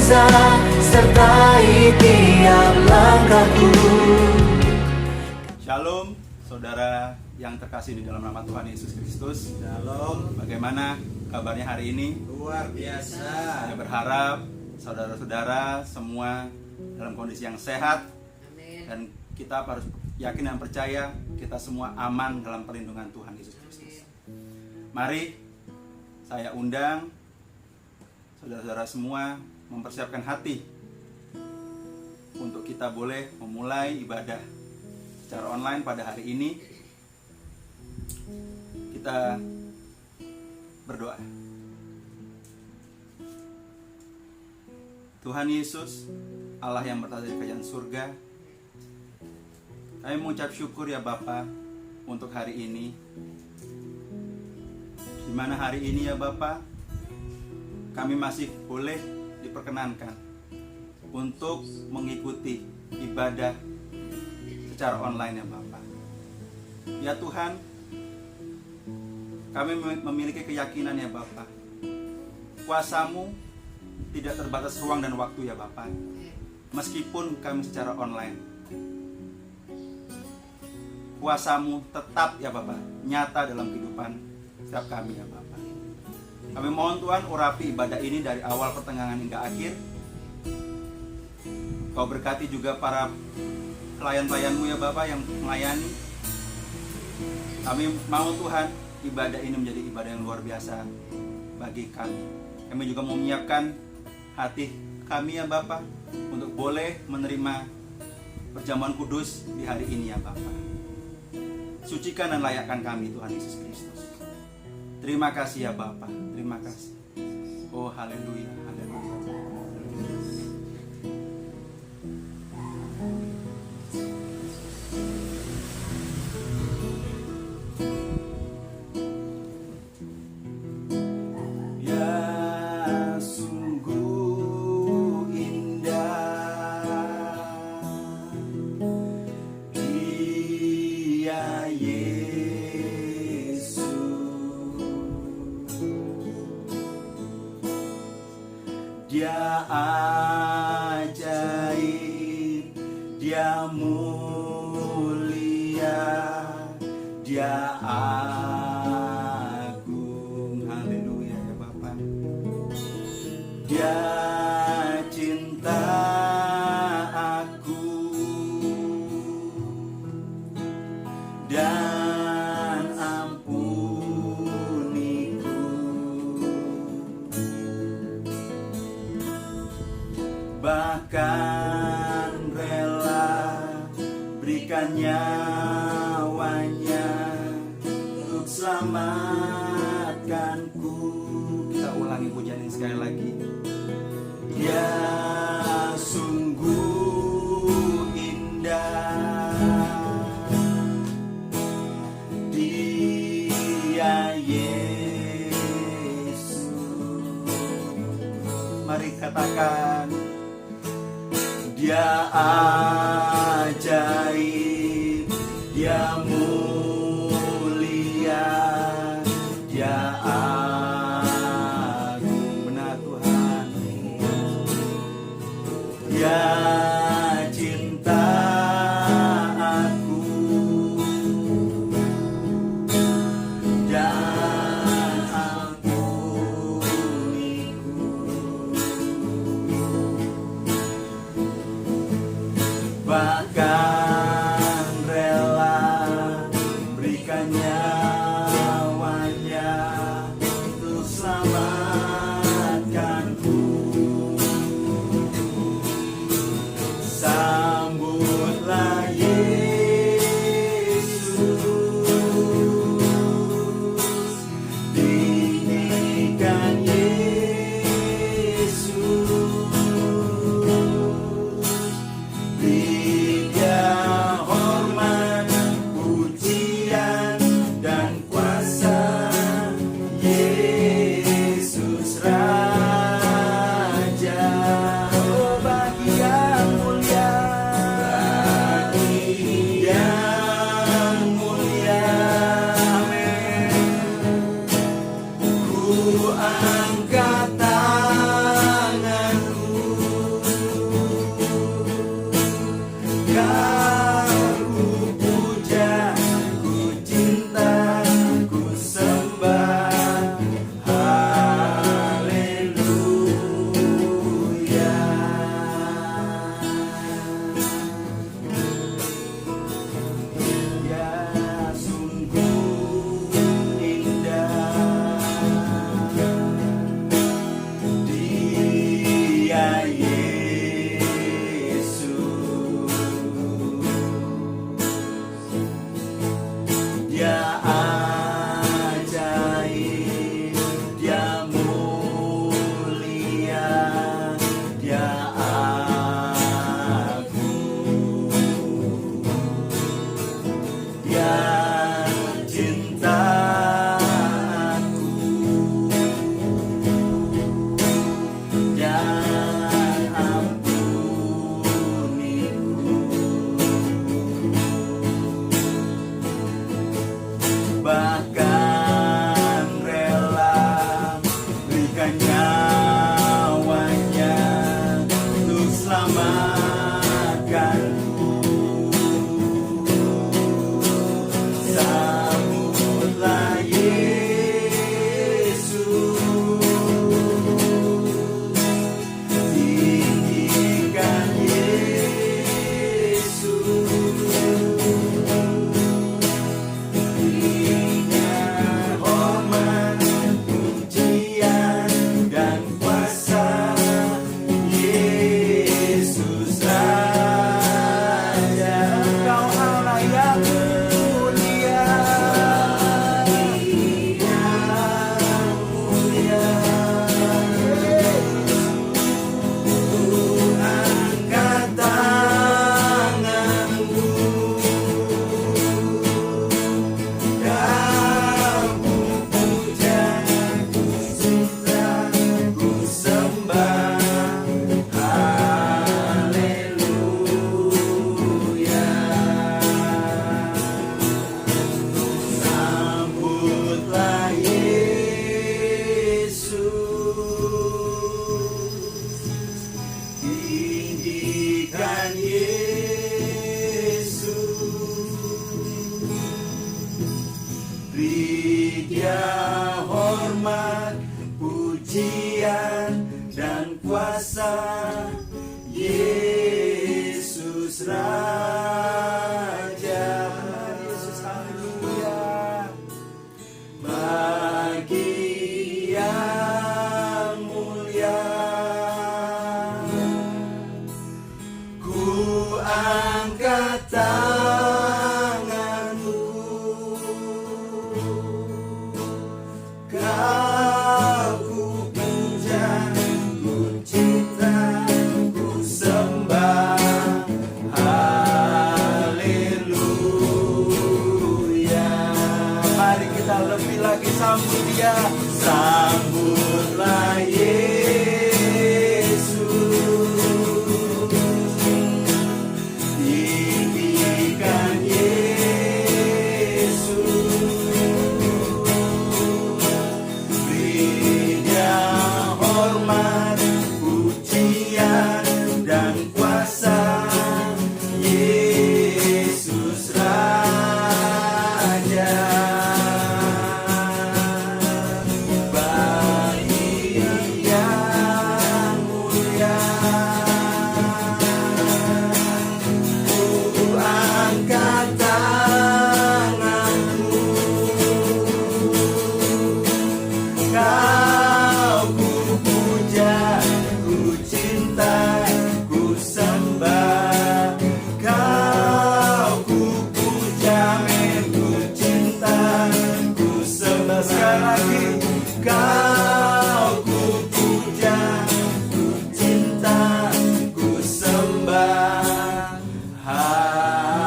kuasa, sertai tiap langkahku. Shalom, saudara yang terkasih di dalam nama Tuhan Yesus Kristus. Shalom. Bagaimana kabarnya hari ini? Luar biasa. Saya berharap saudara-saudara semua dalam kondisi yang sehat. Dan kita harus yakin dan percaya kita semua aman dalam perlindungan Tuhan Yesus Kristus. Mari saya undang saudara-saudara semua mempersiapkan hati untuk kita boleh memulai ibadah secara online pada hari ini. Kita berdoa. Tuhan Yesus, Allah yang berada di kerajaan surga, kami mengucap syukur ya Bapa untuk hari ini. Di mana hari ini ya Bapa, kami masih boleh diperkenankan untuk mengikuti ibadah secara online ya Bapa. Ya Tuhan, kami memiliki keyakinan ya Bapa, kuasa-Mu tidak terbatas ruang dan waktu ya Bapa. Meskipun kami secara online, kuasa-Mu tetap ya Bapa nyata dalam kehidupan setiap kami ya Bapa. Kami mohon Tuhan urapi ibadah ini dari awal pertengahan hingga akhir. Kau berkati juga para pelayan-pelayan-Mu ya Bapa yang melayani. Kami mau Tuhan ibadah ini menjadi ibadah yang luar biasa bagi kami. Kami juga mau menyiapkan hati kami ya Bapa untuk boleh menerima perjamuan kudus di hari ini ya Bapa. Sucikan dan layakkan kami Tuhan Yesus Kristus. Terima kasih ya Bapa, terima kasih. Oh haleluya, haleluya. Dia ajaib, Dia mulia, Dia agung. Haleluya ya Bapa. Dia cinta aku dan ampuniku, bahkan rela berikan nyawanya untuk selamatkanku. Kita ulangi pujian ini sekali lagi. Dia sungguh indah, Dia Yesus. Mari katakan, Dia ajaib, Dia mulia, Dia agung. Benar Tuhan. Dia cinta aku dan ampuniku, bahkan rela berikan nyawanya untuk selamatkanku. Sambutlah Yesus, tinggikan Yesus, beri Dia hormat, pujian dan kuasa. Yesus Raja, oh bagi yang mulia, bagi yang mulia. Amin. Ku angkat tanganku cintaku dan ampuniku, bahkan rela berikan nyawanya untuk selamatkanku. Sambutlah Yesus, tinggikan Yesus, berikan hormat, pujian dan kuasa. Yesus Raja, Engkau Allah yang mulia, yang mulia. Ku angkat tanganku, kau ku puja, ku cinta, ku sembah. Haleluya. Sambutlah Yesus, tinggikan Yesus, beri Dia hormat, pujian dan kuasa. Yesus Raja, Yesus, haleluya. Bagi yang mulia, ku angkat tanganku, kau ku puja, ku cinta, ku sembah. Haleluya. Mari kita lebih lagi sambut Dia. Sambutlah Yesus, tinggikan Yesus, beri Dia hormat, pujian dan kuasa. Yesus Raja, bagi yang mulia, ku angkat tanganku, kau ku puja, ku cinta, ku sembah. Kau ku puja, ku cinta, ku sembah. Sekali lagi, kau ku puja, ku cinta, ku sembah. Haleluya.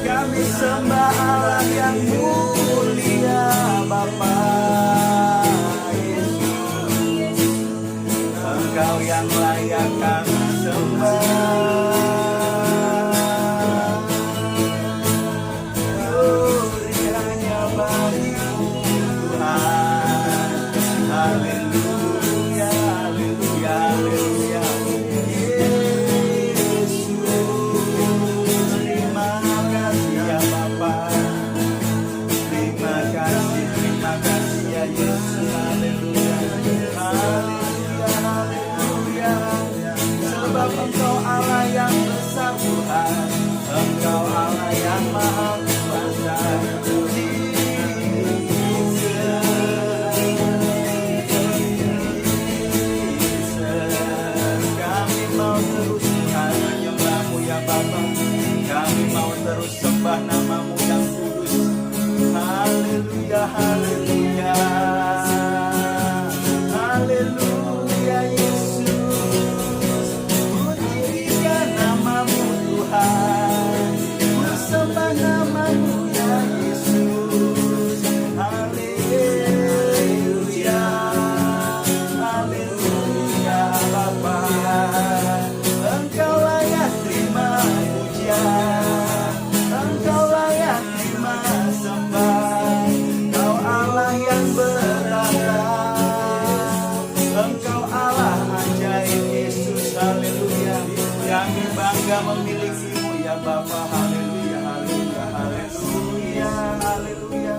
Kami sembah Allah yang mulia, Bapa Yesus. Engkau yang layak kami sembah. Hanya bagi-Mu Tuhan. Haleluya, haleluya, haleluya. Yesus, terima kasih ya Bapa. Terima kasih, terima kasih. mau terus sembah namamu yang kudus. Haleluya, haleluya, haleluya Yesus. Pujikan namamu Tuhan, ku sembah namamu ya Yesus. Haleluya, haleluya Bapa. Engkau layak terima pujian, Engkau layak terima sembah. Engkau Allah yang berada, Engkau Allah ajaib Yesus. Haleluya, kami bangga memilikimu ya Bapa. Haleluya, haleluya, haleluya, haleluya,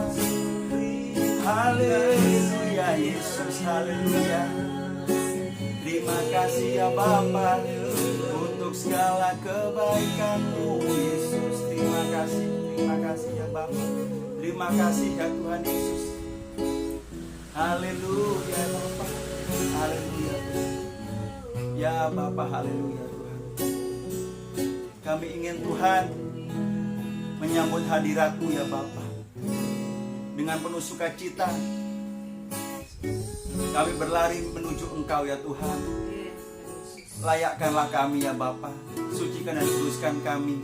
haleluya Yesus. Haleluya. Terima kasih ya Bapa untuk segala kebaikan-Mu Yesus. Terima kasih ya Bapa. Terima kasih ya Tuhan Yesus. Haleluya Bapa. Haleluya. Ya Bapa, haleluya Tuhan. Kami ingin Tuhan menyambut hadirat-Mu ya Bapa dengan penuh sukacita. Kami berlari menuju Engkau ya Tuhan. Layakkanlah kami ya Bapa, sucikan dan kuduskan kami,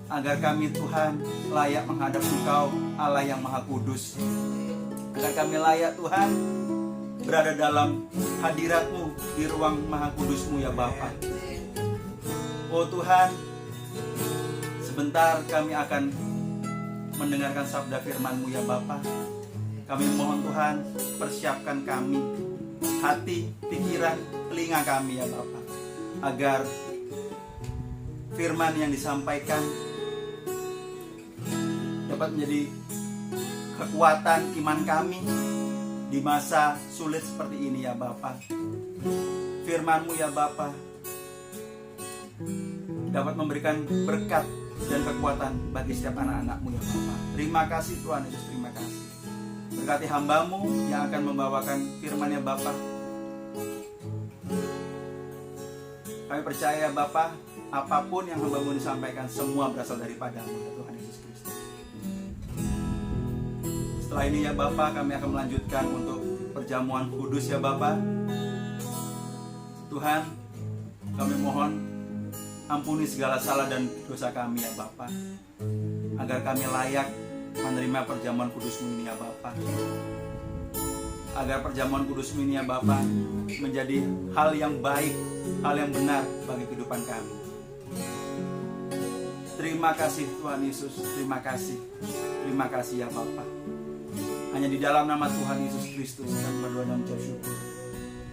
agar kami Tuhan layak menghadap Engkau Allah yang Maha Kudus. Agar kami layak Tuhan berada dalam hadirat-Mu di ruang Maha Kudus-Mu ya Bapa. Oh Tuhan, sebentar kami akan mendengarkan sabda firman-Mu ya Bapa. Kami mohon Tuhan, persiapkan kami, hati, pikiran, telinga kami ya Bapa, agar firman yang disampaikan dapat menjadi kekuatan iman kami di masa sulit seperti ini ya Bapa. Firman-Mu ya Bapa dapat memberikan berkat dan kekuatan bagi setiap anak-anak-Mu ya Bapa. Terima kasih Tuhan Yesus, terima kasih. Berkati hamba-Mu yang akan membawakan firman-Nya Bapa. Kami percaya Bapa, apapun yang hamba-Mu disampaikan semua berasal daripada-Mu ya Tuhan Yesus Kristus. Setelah ini ya Bapa, kami akan melanjutkan untuk perjamuan kudus ya Bapa. Tuhan, kami mohon ampuni segala salah dan dosa kami ya Bapa, agar kami layak menerima perjamuan kudus-Mu ini ya Bapa. Agar perjamuan kudus-Mu ini ya Bapa menjadi hal yang baik, hal yang benar bagi kehidupan kami. Terima kasih Tuhan Yesus, terima kasih. Terima kasih ya Bapa. Hanya di dalam nama Tuhan Yesus Kristus kami berdoa dan mengucap syukur.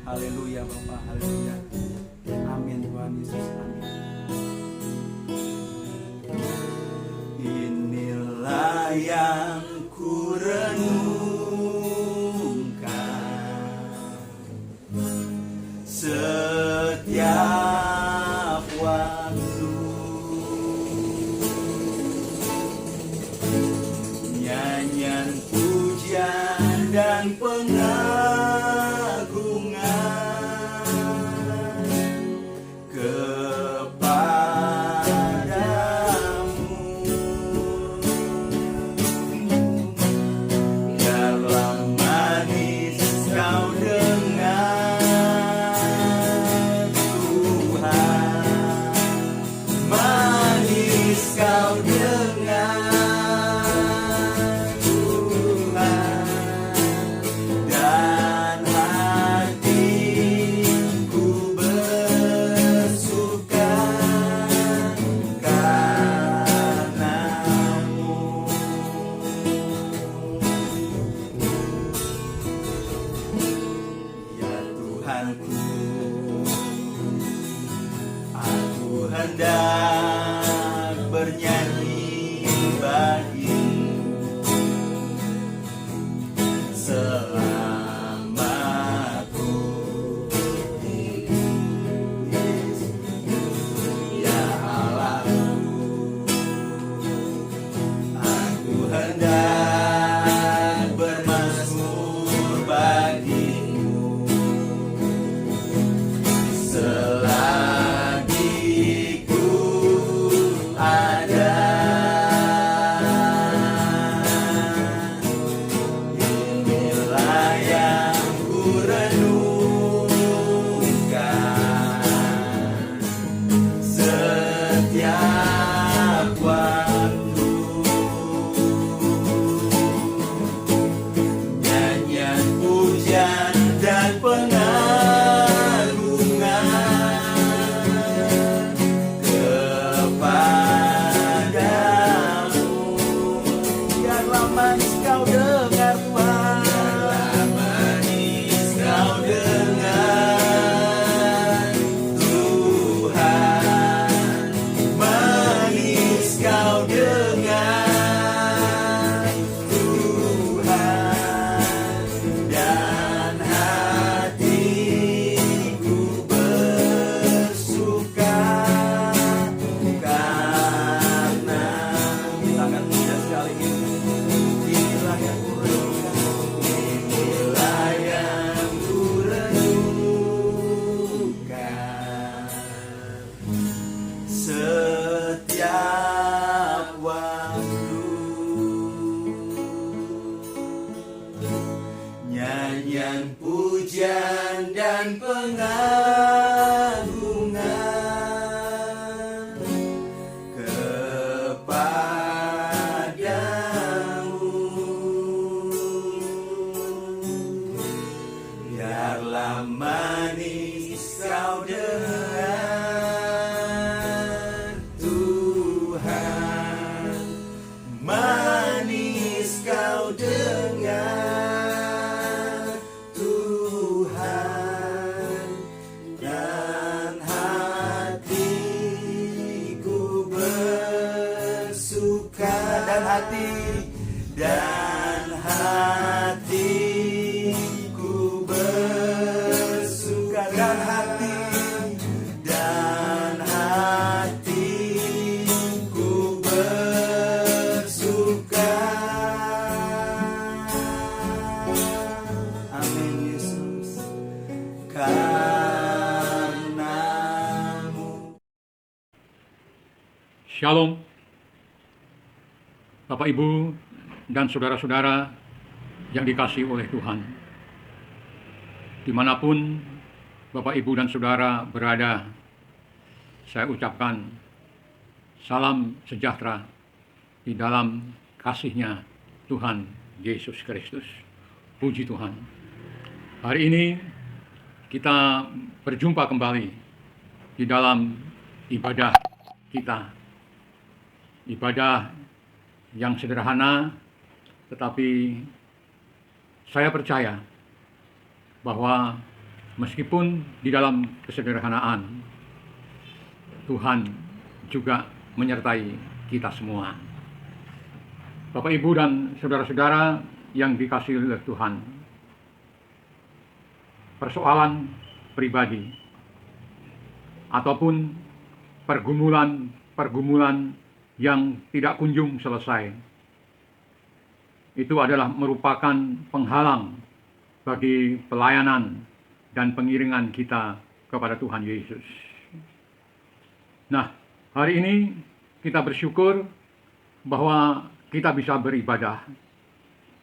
Haleluya Bapa, haleluya. Amin Tuhan Yesus, amin. Inilah yang ku renungkan setiap waktu, nyanyian pujian dan pengagungan hendak bernyanyi bagimu selama ku ya Allahku, aku hendak bermazmur bagimu selagi ku ada pengagungan kepadamu. Biarlah manis kau dengar Tuhan, manis kau dengar Tuhan, dan hatiku bersuka, dan hatiku bersuka, dan hatiku bersuka. Amin Yesus, karenamu. Shalom, Bapak Ibu dan saudara-saudara yang dikasihi oleh Tuhan. Dimanapun Bapak Ibu dan saudara berada, saya ucapkan salam sejahtera di dalam kasih-Nya Tuhan Yesus Kristus. Puji Tuhan. Hari ini kita berjumpa kembali di dalam ibadah kita. Ibadah yang sederhana, tetapi saya percaya bahwa meskipun di dalam kesederhanaan, Tuhan juga menyertai kita semua. Bapak, Ibu, dan saudara-saudara yang dikasihi oleh Tuhan, persoalan pribadi ataupun pergumulan yang tidak kunjung selesai, itu adalah merupakan penghalang bagi pelayanan dan pengiringan kita kepada Tuhan Yesus. Nah, hari ini kita bersyukur bahwa kita bisa beribadah,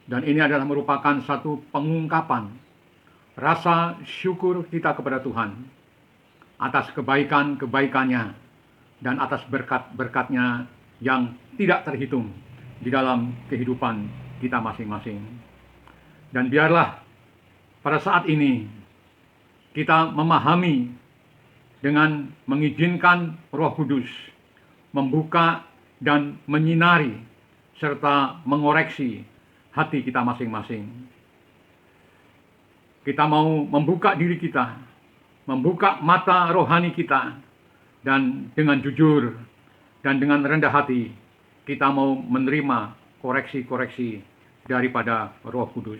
dan ini adalah merupakan satu pengungkapan rasa syukur kita kepada Tuhan atas kebaikan-kebaikannya dan atas berkat-berkatnya yang tidak terhitung di dalam kehidupan kita masing-masing. Dan biarlah pada saat ini kita memahami dengan mengizinkan Roh Kudus membuka dan menyinari serta mengoreksi hati kita masing-masing. Kita mau membuka diri kita, membuka mata rohani kita, dan dengan jujur dan dengan rendah hati kita mau menerima koreksi-koreksi daripada Roh Kudus.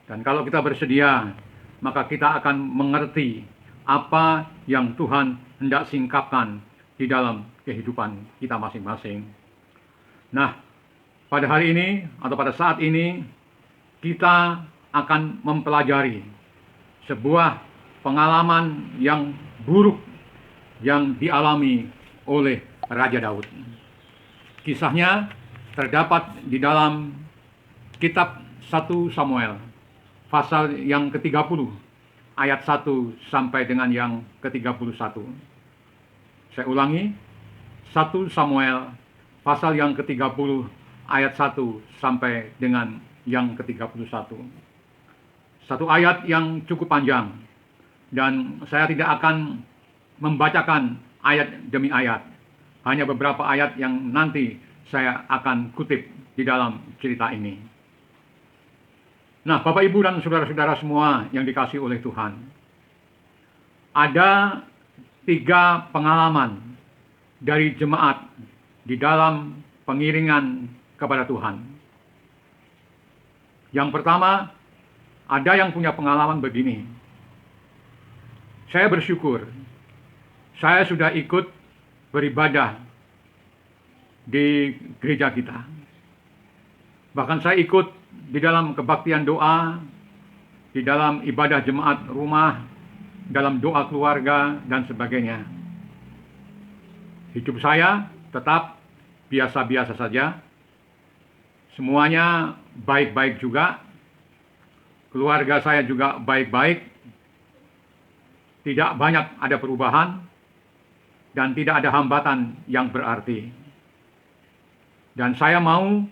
Dan kalau kita bersedia, maka kita akan mengerti apa yang Tuhan hendak singkapkan di dalam kehidupan kita masing-masing. Nah, pada hari ini atau pada saat ini kita akan mempelajari sebuah pengalaman yang buruk yang dialami oleh Raja Daud. Kisahnya terdapat di dalam kitab 1 Samuel, pasal yang ke-30, ayat 1 sampai dengan yang ke-31. Saya ulangi, 1 Samuel, pasal yang ke-30, ayat 1 sampai dengan yang ke-31. Satu ayat yang cukup panjang, dan saya tidak akan membacakan ayat demi ayat. Hanya beberapa ayat yang nanti saya akan kutip di dalam cerita ini. Nah, Bapak, Ibu, dan saudara-saudara semua yang dikasihi oleh Tuhan, ada 3 pengalaman dari jemaat di dalam pengiringan kepada Tuhan. Yang pertama, ada yang punya pengalaman begini. Saya bersyukur, saya sudah ikut beribadah di gereja kita. Bahkan saya ikut di dalam kebaktian doa, di dalam ibadah jemaat rumah, dalam doa keluarga, dan sebagainya. Hidup saya tetap biasa-biasa saja. Semuanya baik-baik juga. Keluarga saya juga baik-baik. tidak banyak ada perubahan dan tidak ada hambatan yang berarti. Dan saya mau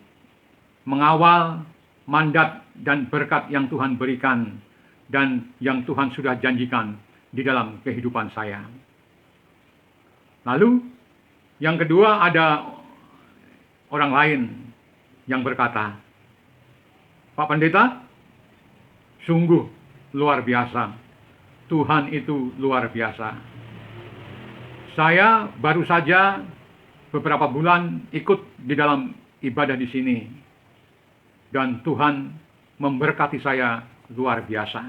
mengawal mandat dan berkat yang Tuhan berikan dan yang Tuhan sudah janjikan di dalam kehidupan saya. Lalu yang kedua, ada orang lain yang berkata, "Pak Pendeta, sungguh luar biasa. Tuhan itu luar biasa. Saya baru saja beberapa bulan ikut di dalam ibadah di sini. Dan Tuhan memberkati saya luar biasa."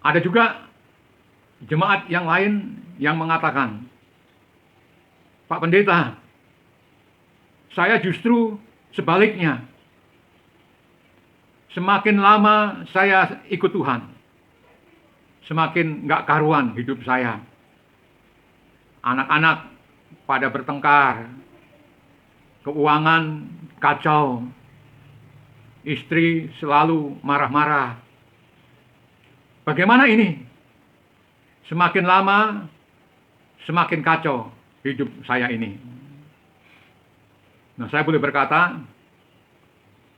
Ada juga jemaat yang lain yang mengatakan, "Pak Pendeta, saya justru sebaliknya. Semakin lama saya ikut Tuhan, semakin nggak karuan hidup saya. Anak-anak pada bertengkar, keuangan kacau, istri selalu marah-marah. Bagaimana ini? Semakin lama, semakin kacau hidup saya ini." Nah, saya boleh berkata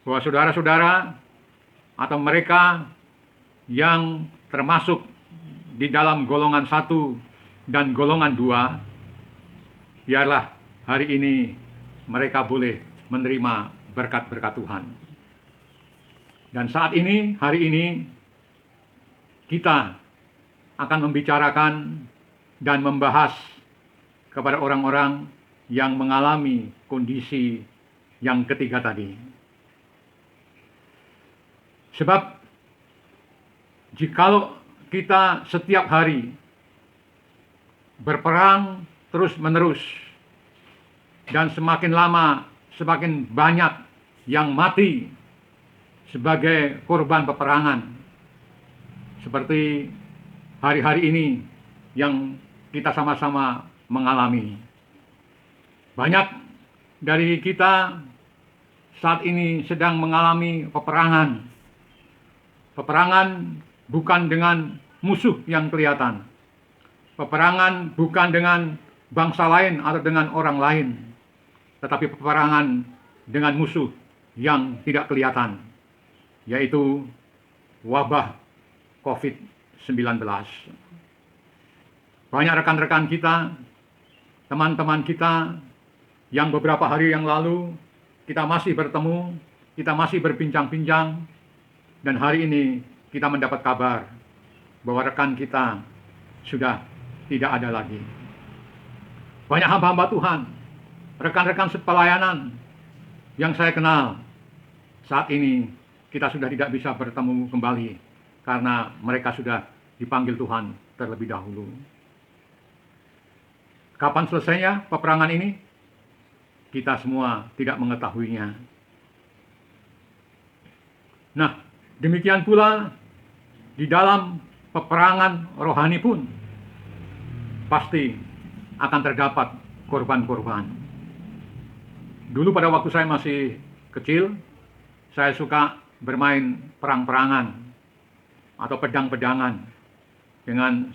bahwa saudara-saudara atau mereka yang termasuk di dalam golongan 1 dan golongan 2, biarlah hari ini mereka boleh menerima berkat-berkat Tuhan. Dan saat ini, hari ini, kita akan membicarakan dan membahas kepada orang-orang yang mengalami kondisi yang ketiga tadi. Sebab jikalau kita setiap hari berperang terus-menerus dan semakin lama semakin banyak yang mati sebagai korban peperangan, seperti hari-hari ini yang kita sama-sama mengalami. Banyak dari kita saat ini sedang mengalami peperangan. Peperangan bukan dengan musuh yang kelihatan. Peperangan bukan dengan bangsa lain atau dengan orang lain. Tetapi peperangan dengan musuh yang tidak kelihatan, yaitu wabah COVID-19. Banyak rekan-rekan kita, teman-teman kita, yang beberapa hari yang lalu kita masih bertemu, kita masih berbincang-bincang, dan hari ini kita mendapat kabar bahwa rekan kita sudah tidak ada lagi. Banyak hamba-hamba Tuhan, rekan-rekan sepelayanan yang saya kenal, saat ini kita sudah tidak bisa bertemu kembali karena mereka sudah dipanggil Tuhan terlebih dahulu. Kapan selesainya peperangan ini? Kita semua tidak mengetahuinya. Nah, demikian pula di dalam peperangan rohani pun pasti akan terdapat korban-korban. Dulu pada waktu saya masih kecil, saya suka bermain perang-perangan atau pedang-pedangan dengan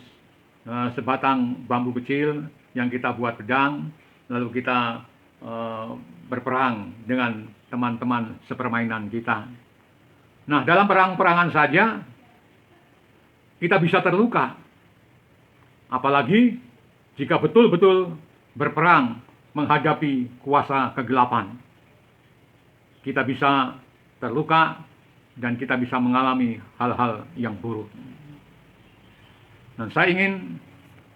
sebatang bambu kecil yang kita buat pedang, lalu kita berperang dengan teman-teman sepermainan kita. Nah, dalam perang-perangan saja kita bisa terluka. Apalagi jika betul-betul berperang menghadapi kuasa kegelapan. Kita bisa terluka dan kita bisa mengalami hal-hal yang buruk. Dan saya ingin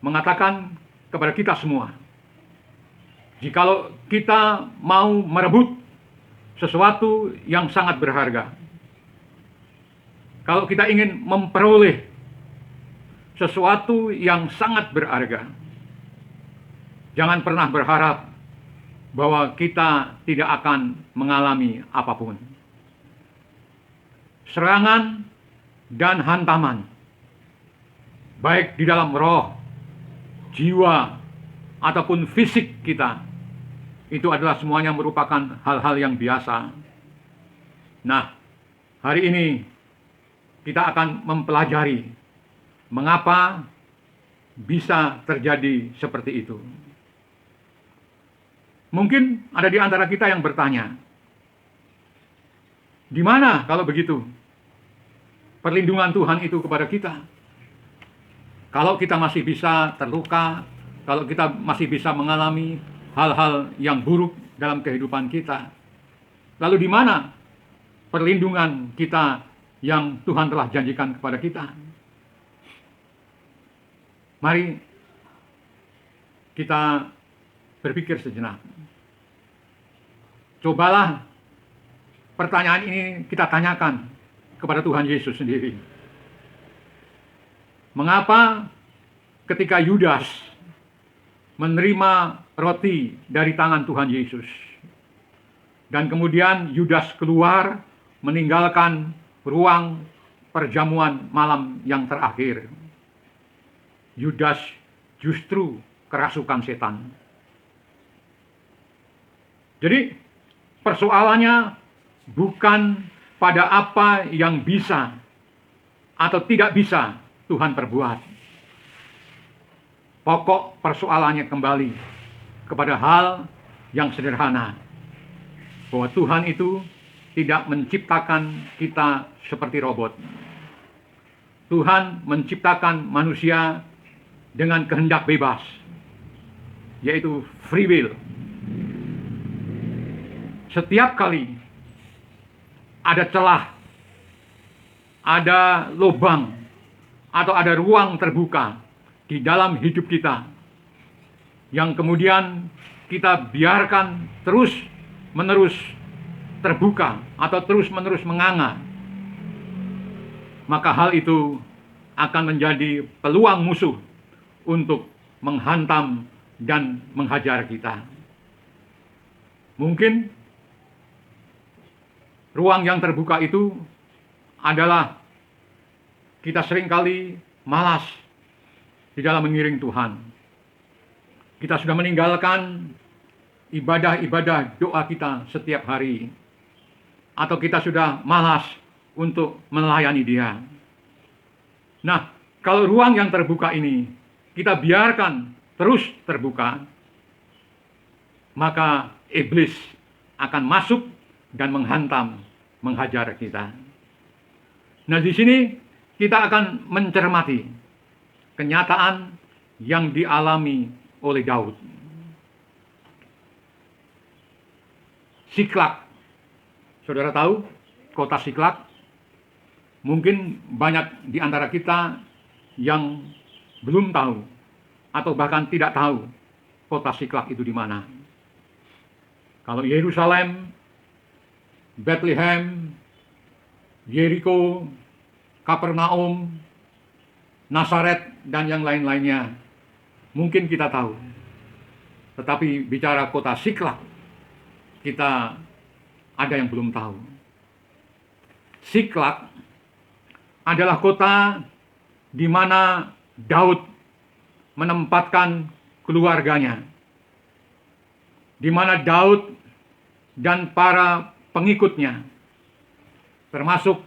mengatakan kepada kita semua, jikalau kita mau merebut sesuatu yang sangat berharga, kalau kita ingin memperoleh sesuatu yang sangat berharga, jangan pernah berharap bahwa kita tidak akan mengalami apapun. Serangan dan hantaman, baik di dalam roh, jiwa, ataupun fisik kita, itu adalah semuanya merupakan hal-hal yang biasa. Nah, hari ini kita akan mempelajari Mengapa bisa terjadi seperti itu? Mungkin ada di antara kita yang bertanya, di mana kalau begitu perlindungan Tuhan itu kepada kita? Kalau kita masih bisa terluka, kalau kita masih bisa mengalami hal-hal yang buruk dalam kehidupan kita, lalu di mana perlindungan kita yang Tuhan telah janjikan kepada kita? Mari kita berpikir sejenak. Cobalah pertanyaan ini kita tanyakan kepada Tuhan Yesus sendiri. Mengapa ketika Yudas menerima roti dari tangan Tuhan Yesus, dan kemudian Yudas keluar meninggalkan ruang perjamuan malam yang terakhir, Yudas justru kerasukan setan. Jadi persoalannya bukan pada apa yang bisa atau tidak bisa Tuhan perbuat. Pokok persoalannya kembali kepada hal yang sederhana, bahwa Tuhan itu tidak menciptakan kita seperti robot. Tuhan menciptakan manusia dengan kehendak bebas, yaitu free will. Setiap kali ada celah, ada lubang, atau ada ruang terbuka di dalam hidup kita, yang kemudian kita biarkan terus-menerus terbuka atau terus-menerus menganga, maka hal itu akan menjadi peluang musuh untuk menghantam dan menghajar kita. Mungkin ruang yang terbuka itu adalah kita seringkali malas di dalam mengiring Tuhan. Kita sudah meninggalkan ibadah-ibadah doa kita setiap hari, atau kita sudah malas untuk melayani Dia. Nah, kalau ruang yang terbuka ini kita biarkan terus terbuka, maka iblis akan masuk dan menghantam, menghajar kita. Nah, di sini kita akan mencermati kenyataan yang dialami oleh Daud. Siklak. Saudara tahu kota Siklak? Mungkin banyak di antara kita yang belum tahu atau bahkan tidak tahu kota Siklak itu di mana. Kalau Yerusalem, Bethlehem, Yeriko, Kapernaum, Nazaret, dan yang lain-lainnya, mungkin kita tahu. Tetapi bicara kota Siklak, kita ada yang belum tahu. Siklak adalah kota di mana Daud menempatkan keluarganya, di mana Daud dan para pengikutnya, termasuk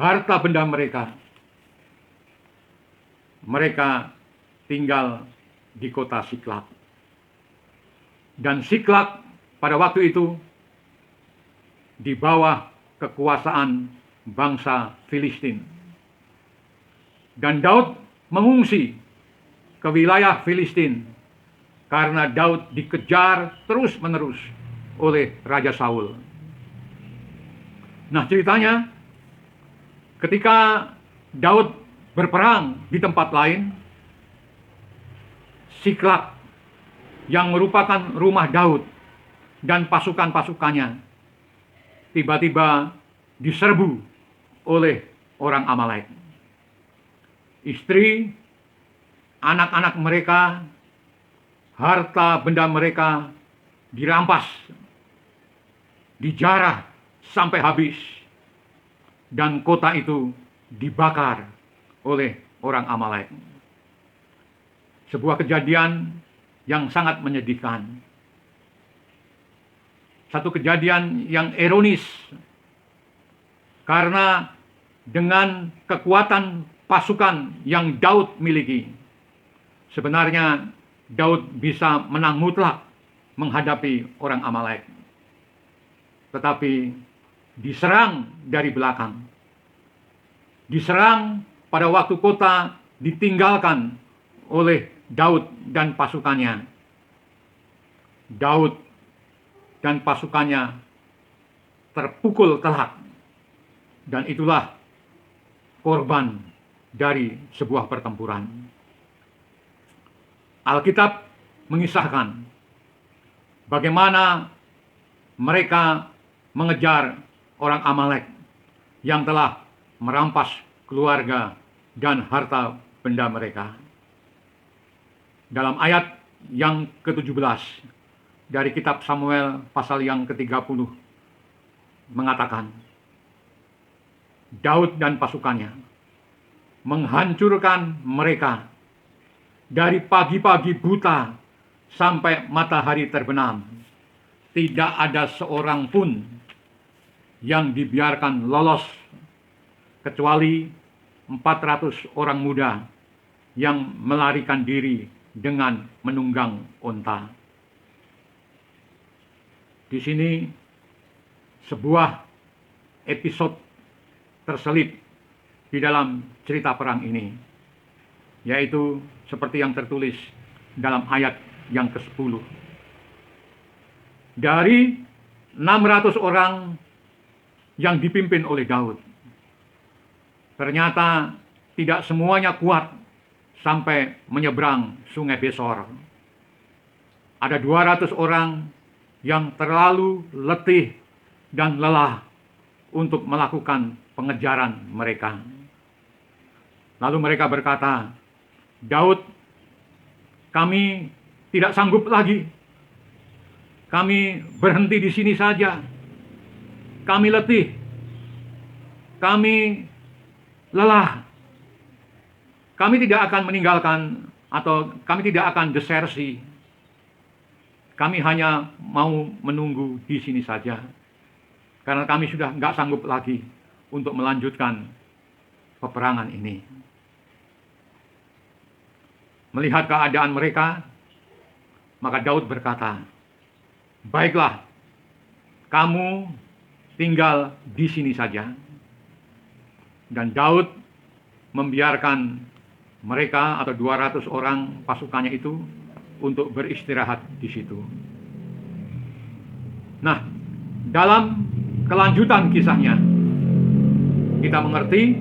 harta benda mereka tinggal di kota Siklak. Dan Siklak pada waktu itu di bawah kekuasaan bangsa Filistin. Dan Daud mengungsi ke wilayah Filistin karena Daud dikejar terus-menerus oleh Raja Saul. Nah, ceritanya ketika Daud berperang di tempat lain, Siklak yang merupakan rumah Daud dan pasukan-pasukannya tiba-tiba diserbu oleh orang Amalek. Istri, anak-anak mereka, harta benda mereka dirampas, dijarah sampai habis, dan kota itu dibakar oleh orang Amalek. Sebuah kejadian yang sangat menyedihkan. Satu kejadian yang ironis, karena dengan kekuatan pasukan yang Daud miliki, sebenarnya Daud bisa menang mutlak menghadapi orang Amalek. Tetapi diserang dari belakang. Diserang pada waktu kota ditinggalkan oleh Daud dan pasukannya. Daud dan pasukannya terpukul telak. Dan itulah korban dari sebuah pertempuran. Alkitab mengisahkan bagaimana mereka mengejar orang Amalek yang telah merampas keluarga dan harta benda mereka. Dalam ayat yang ke-17 dari kitab Samuel pasal yang ke-30 mengatakan, Daud dan pasukannya menghancurkan mereka dari pagi-pagi buta sampai matahari terbenam. Tidak ada seorang pun yang dibiarkan lolos, kecuali 400 orang muda yang melarikan diri dengan menunggang unta. Di sini sebuah episode terselip di dalam cerita perang ini, yaitu seperti yang tertulis dalam ayat yang ke-10. Dari 600 orang yang dipimpin oleh Daud, ternyata tidak semuanya kuat sampai menyeberang sungai Besor. Ada 200 orang yang terlalu letih dan lelah untuk melakukan pengejaran mereka. Lalu mereka berkata, Daud, kami tidak sanggup lagi. Kami berhenti di sini saja. Kami letih. Kami lelah. Kami tidak akan meninggalkan atau kami tidak akan desersi. Kami hanya mau menunggu di sini saja. Karena kami sudah nggak sanggup lagi untuk melanjutkan peperangan ini. Melihat keadaan mereka, maka Daud berkata, baiklah, kamu tinggal di sini saja. Dan Daud membiarkan mereka atau 200 orang pasukannya itu untuk beristirahat di situ. Nah, dalam kelanjutan kisahnya, kita mengerti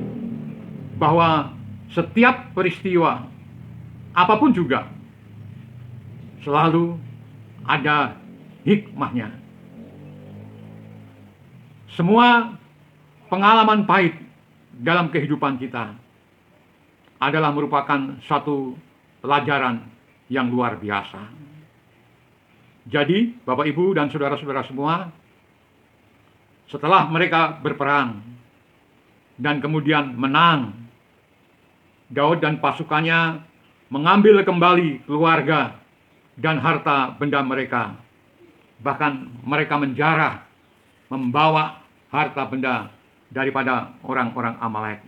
bahwa setiap peristiwa apapun juga selalu ada hikmahnya. Semua pengalaman pahit dalam kehidupan kita adalah merupakan satu pelajaran yang luar biasa. Jadi, Bapak, Ibu, dan saudara-saudara semua, setelah mereka berperang dan kemudian menang, Daud dan pasukannya mengambil kembali keluarga dan harta benda mereka. Bahkan mereka menjarah, membawa harta benda daripada orang-orang Amalek.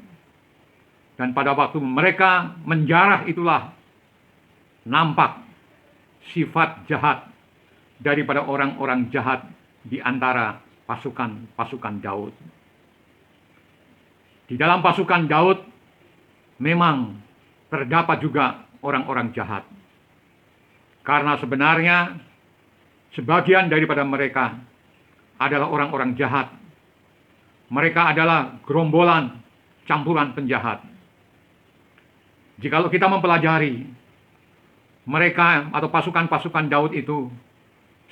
Dan pada waktu mereka menjarah itulah nampak sifat jahat daripada orang-orang jahat di antara pasukan-pasukan Daud. Di dalam pasukan Daud memang terdapat juga orang-orang jahat. Karena sebenarnya sebagian daripada mereka adalah orang-orang jahat. Mereka adalah gerombolan campuran penjahat. Jikalau kita mempelajari mereka atau pasukan-pasukan Daud itu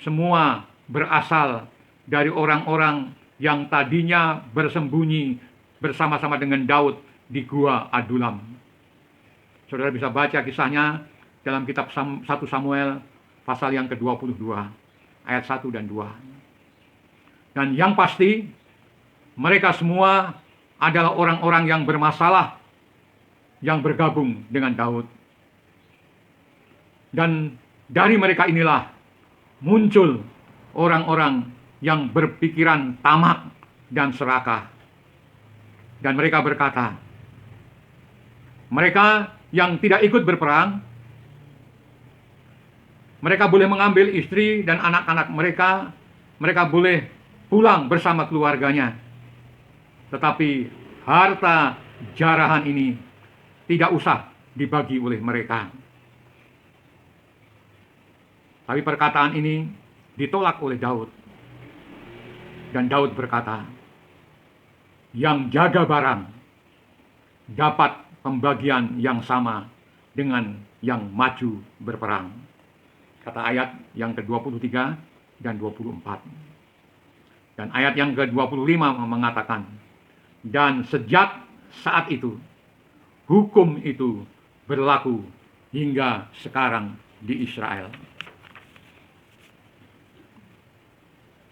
semua berasal dari orang-orang yang tadinya bersembunyi bersama-sama dengan Daud di Gua Adulam. Saudara bisa baca kisahnya dalam kitab 1 Samuel pasal yang ke-22 ayat 1 dan 2. Dan yang pasti mereka semua adalah orang-orang yang bermasalah yang bergabung dengan Daud. Dan dari mereka inilah muncul orang-orang yang berpikiran tamak dan serakah. Dan mereka berkata, Mereka yang tidak ikut berperang, mereka boleh mengambil istri dan anak-anak mereka, mereka boleh pulang bersama keluarganya. Tetapi harta jarahan ini tidak usah dibagi oleh mereka. Tapi perkataan ini ditolak oleh Daud. Dan Daud berkata, yang jaga barang dapat pembagian yang sama dengan yang maju berperang. Kata ayat yang ke-23 dan 24. Dan ayat yang ke-25 mengatakan, dan sejak saat itu, hukum itu berlaku hingga sekarang di Israel.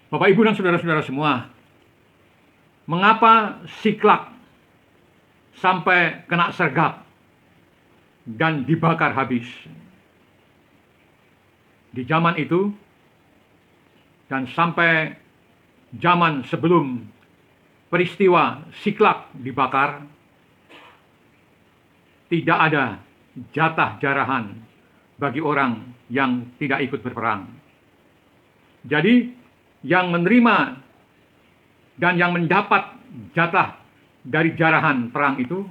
Bapak, Ibu, dan saudara-saudara semua, mengapa Siklak sampai kena sergap dan dibakar habis? Di zaman itu dan sampai zaman sebelum peristiwa Siklak dibakar, tidak ada jatah jarahan bagi orang yang tidak ikut berperang. Jadi yang menerima dan yang mendapat jatah dari jarahan perang itu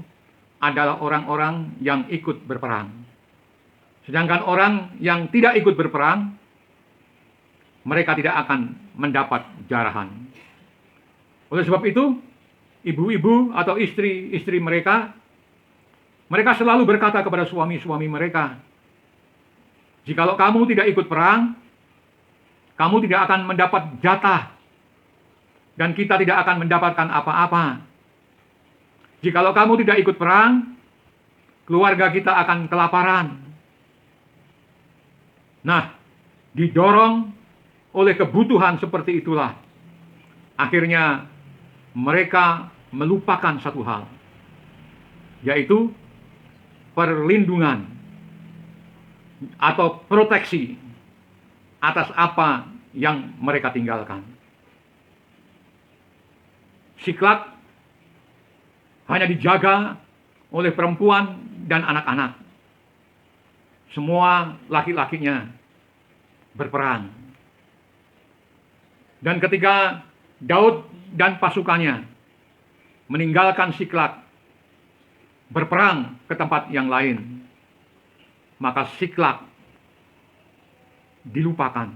adalah orang-orang yang ikut berperang. Sedangkan orang yang tidak ikut berperang, mereka tidak akan mendapat jarahan. Oleh sebab itu, ibu-ibu atau istri-istri mereka selalu berkata kepada suami-suami mereka, jikalau kamu tidak ikut perang, kamu tidak akan mendapat jatah, dan kita tidak akan mendapatkan apa-apa. Jikalau kamu tidak ikut perang, keluarga kita akan kelaparan. Nah, didorong oleh kebutuhan seperti itulah, akhirnya mereka melupakan satu hal, yaitu perlindungan atau proteksi atas apa yang mereka tinggalkan. Siklak hanya dijaga oleh perempuan dan anak-anak. Semua laki-lakinya berperang. Dan ketika Daud dan pasukannya meninggalkan Siklak, berperang ke tempat yang lain, maka Siklak dilupakan.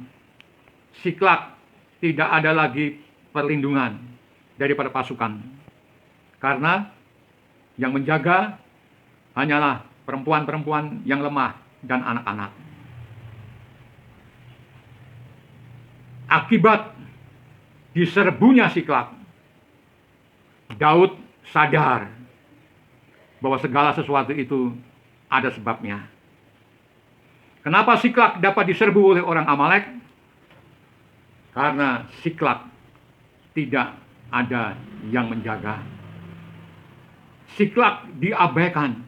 Siklak tidak ada lagi perlindungan daripada pasukan, karena yang menjaga hanyalah perempuan-perempuan yang lemah dan anak-anak. Akibat diserbunya Siklak, Daud sadar bahwa segala sesuatu itu ada sebabnya. Kenapa Siklak dapat diserbu oleh orang Amalek? Karena Siklak tidak ada yang menjaga. Siklak diabaikan.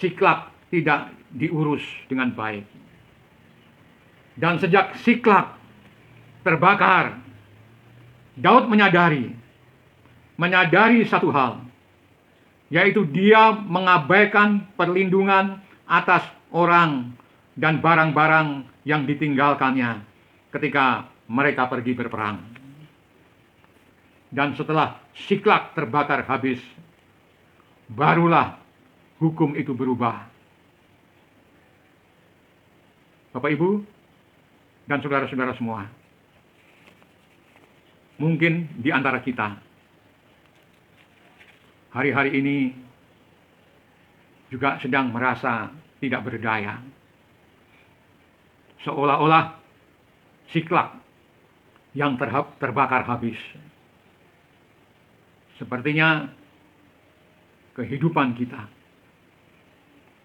Siklak tidak diurus dengan baik. Dan sejak Siklak terbakar, Daud menyadari satu hal, yaitu dia mengabaikan perlindungan atas orang dan barang-barang yang ditinggalkannya ketika mereka pergi berperang. Dan setelah Siklak terbakar habis, barulah hukum itu berubah. Bapak, Ibu, dan saudara-saudara semua, mungkin di antara kita hari-hari ini juga sedang merasa tidak berdaya. Seolah-olah Siklak yang terbakar habis. Sepertinya kehidupan kita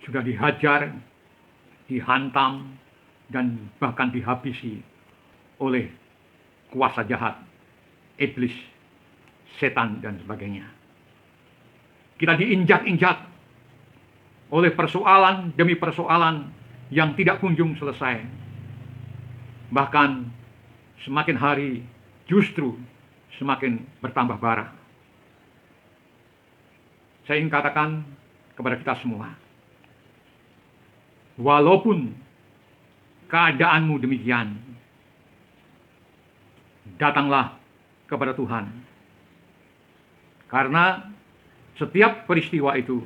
sudah dihajar, dihantam, dan bahkan dihabisi oleh kuasa jahat, iblis, setan, dan sebagainya. Kita diinjak-injak oleh persoalan demi persoalan yang tidak kunjung selesai. Bahkan semakin hari justru semakin bertambah bara. Saya ingin katakan kepada kita semua. Walaupun keadaanmu demikian, datanglah kepada Tuhan. Karena setiap peristiwa itu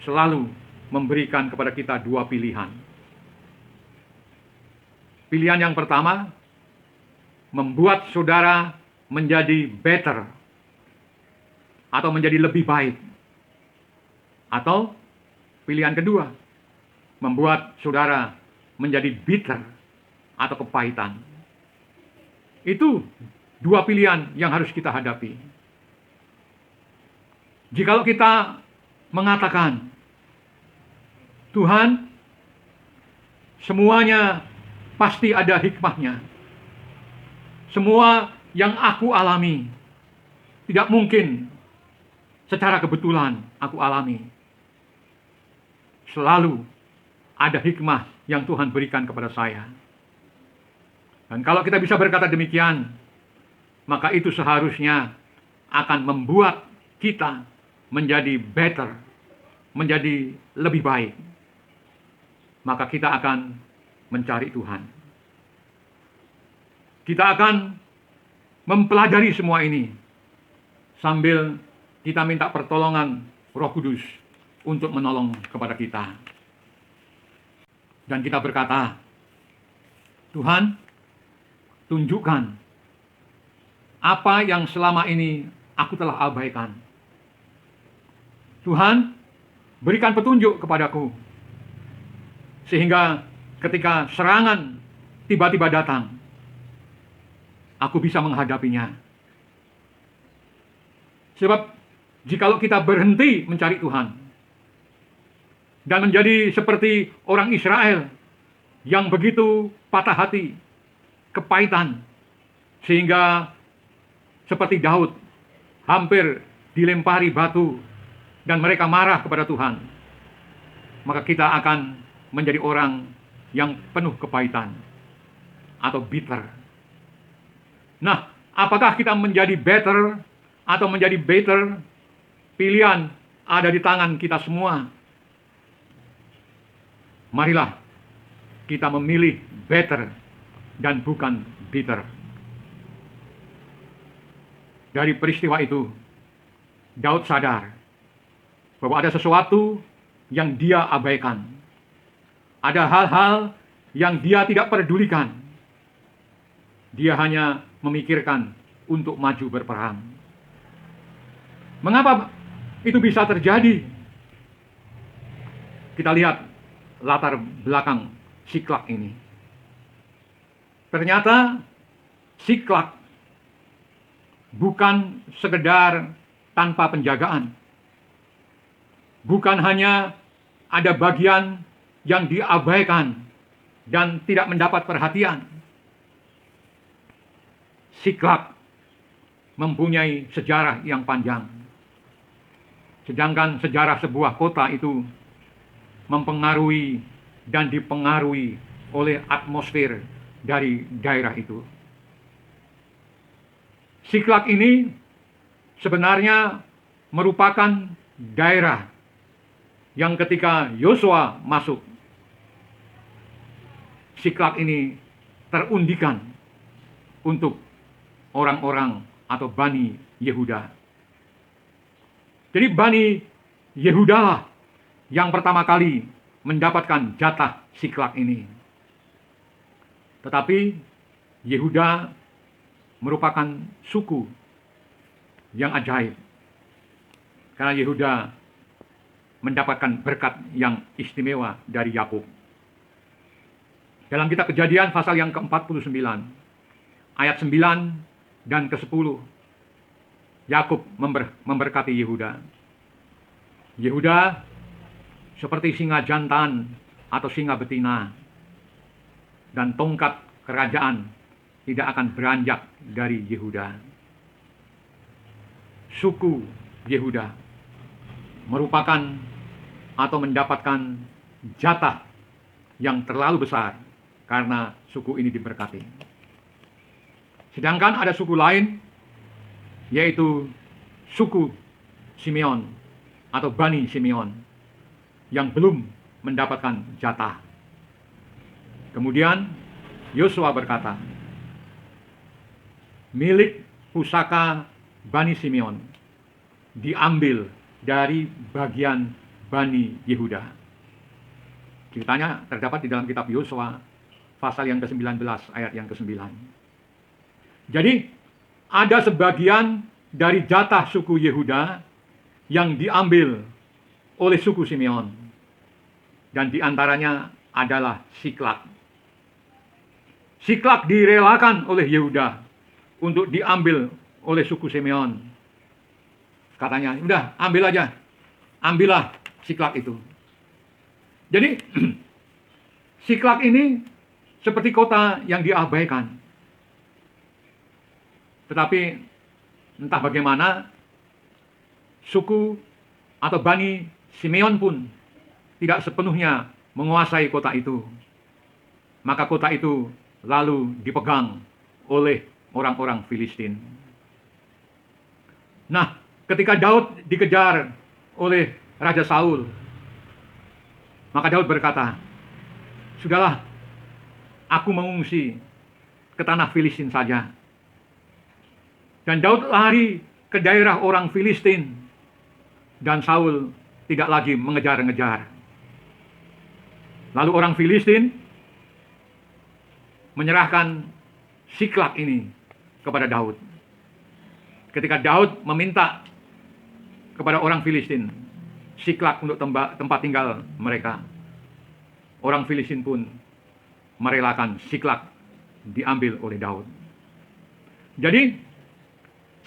selalu memberikan kepada kita dua pilihan. Pilihan yang pertama, membuat saudara menjadi better atau menjadi lebih baik. Atau pilihan kedua, membuat saudara menjadi bitter atau kepahitan. Itu dua pilihan yang harus kita hadapi. Jikalau kita mengatakan, Tuhan, semuanya pasti ada hikmahnya. Semua yang aku alami tidak mungkin secara kebetulan aku alami. Selalu ada hikmah yang Tuhan berikan kepada saya. Dan kalau kita bisa berkata demikian, maka itu seharusnya akan membuat kita menjadi better, menjadi lebih baik. Maka kita akan mencari Tuhan. Kita akan mempelajari semua ini sambil kita minta pertolongan Roh Kudus untuk menolong kepada kita. Dan kita berkata, Tuhan, tunjukkan apa yang selama ini aku telah abaikan. Tuhan, berikan petunjuk kepadaku, sehingga ketika serangan tiba-tiba datang, aku bisa menghadapinya. Sebab jikalau kita berhenti mencari Tuhan dan menjadi seperti orang Israel yang begitu patah hati, kepahitan, sehingga seperti Daud hampir dilempari batu dan mereka marah kepada Tuhan, maka kita akan menjadi orang yang penuh kepahitan atau bitter. Nah, apakah kita menjadi better atau menjadi bitter? Pilihan ada di tangan kita semua. Marilah kita memilih better dan bukan bitter. Dari peristiwa itu, Daud sadar bahwa ada sesuatu yang dia abaikan. Ada hal-hal yang dia tidak pedulikan. Dia hanya memikirkan untuk maju berperang. Mengapa itu bisa terjadi? Kita lihat latar belakang Siklak ini. Ternyata Siklak bukan sekedar tanpa penjagaan. Bukan hanya ada bagian yang diabaikan dan tidak mendapat perhatian. Siklak mempunyai sejarah yang panjang. Sedangkan sejarah sebuah kota itu mempengaruhi dan dipengaruhi oleh atmosfer dari daerah itu. Siklak ini sebenarnya merupakan daerah yang ketika Yosua masuk, Siklak ini terundikan untuk orang-orang atau Bani Yehuda. Jadi Bani Yehuda lah yang pertama kali mendapatkan jatah Siklak ini. Tetapi Yehuda merupakan suku yang ajaib. Karena Yehuda mendapatkan berkat yang istimewa dari Yakub. Dalam kitab Kejadian pasal yang ke-49, ayat 9 dan ke-10, Yakub memberkati Yehuda. Yehuda seperti singa jantan atau singa betina, dan tongkat kerajaan tidak akan beranjak dari Yehuda. Suku Yehuda merupakan atau mendapatkan jatah yang terlalu besar karena suku ini diberkati. Sedangkan ada suku lain, yaitu suku Simeon, atau Bani Simeon yang belum mendapatkan jatah. Kemudian Yosua berkata, milik pusaka Bani Simeon diambil dari bagian Bani Yehuda. Ceritanya terdapat di dalam kitab Yosua pasal yang ke-19 ayat yang ke-9. Jadi ada sebagian dari jatah suku Yehuda yang diambil oleh suku Simeon, dan diantaranya adalah Siklak. Siklak direlakan oleh Yehuda untuk diambil oleh suku Simeon. Katanya, udah ambil aja, ambillah Siklak itu. Jadi Siklak ini seperti kota yang diabaikan. Tetapi entah bagaimana, suku atau Bani Simeon pun tidak sepenuhnya menguasai kota itu. Maka kota itu lalu dipegang oleh orang-orang Filistin. Nah, ketika Daud dikejar oleh Raja Saul, maka Daud berkata, sudahlah, aku mengungsi ke tanah Filistin saja. Dan Daud lari ke daerah orang Filistin, dan Saul tidak lagi mengejar-ngejar. Lalu orang Filistin menyerahkan Siklak ini kepada Daud. Ketika Daud meminta kepada orang Filistin Siklak untuk tempat tinggal mereka, orang Filistin pun merelakan Siklak diambil oleh Daud. Jadi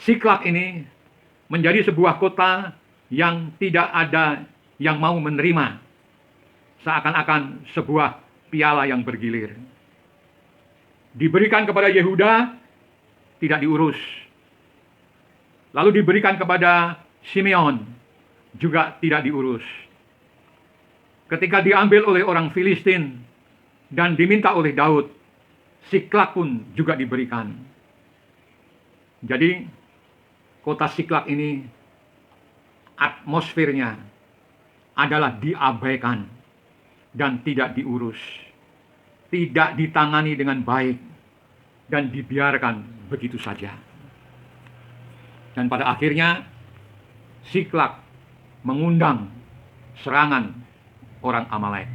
Siklak ini menjadi sebuah kota yang tidak ada yang mau menerima, seakan-akan sebuah piala yang bergilir. Diberikan kepada Yehuda, tidak diurus. Lalu diberikan kepada Simeon, juga tidak diurus. Ketika diambil oleh orang Filistin dan diminta oleh Daud, Siklak pun juga diberikan. Jadi kota Siklak ini atmosfernya adalah diabaikan dan tidak diurus, tidak ditangani dengan baik, dan dibiarkan begitu saja. Dan pada akhirnya Siklak mengundang serangan orang Amalek.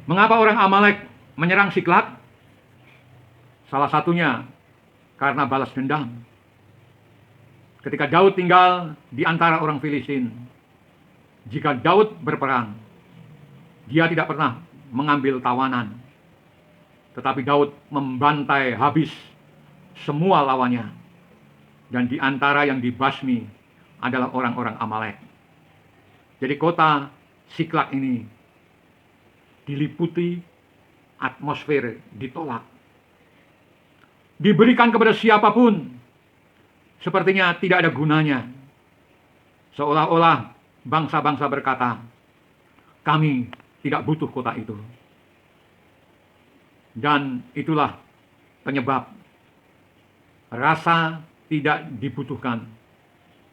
Mengapa orang Amalek menyerang Siklak? Salah satunya karena balas dendam. Ketika Daud tinggal di antara orang Filistin, jika Daud berperang, dia tidak pernah mengambil tawanan, tetapi Daud membantai habis semua lawannya. Dan di antara yang dibasmi adalah orang-orang Amalek. Jadi kota Siklak ini diliputi atmosfer ditolak. Diberikan kepada siapapun, sepertinya tidak ada gunanya. Seolah-olah bangsa-bangsa berkata, kami tidak butuh kota itu. Dan itulah penyebab rasa tidak dibutuhkan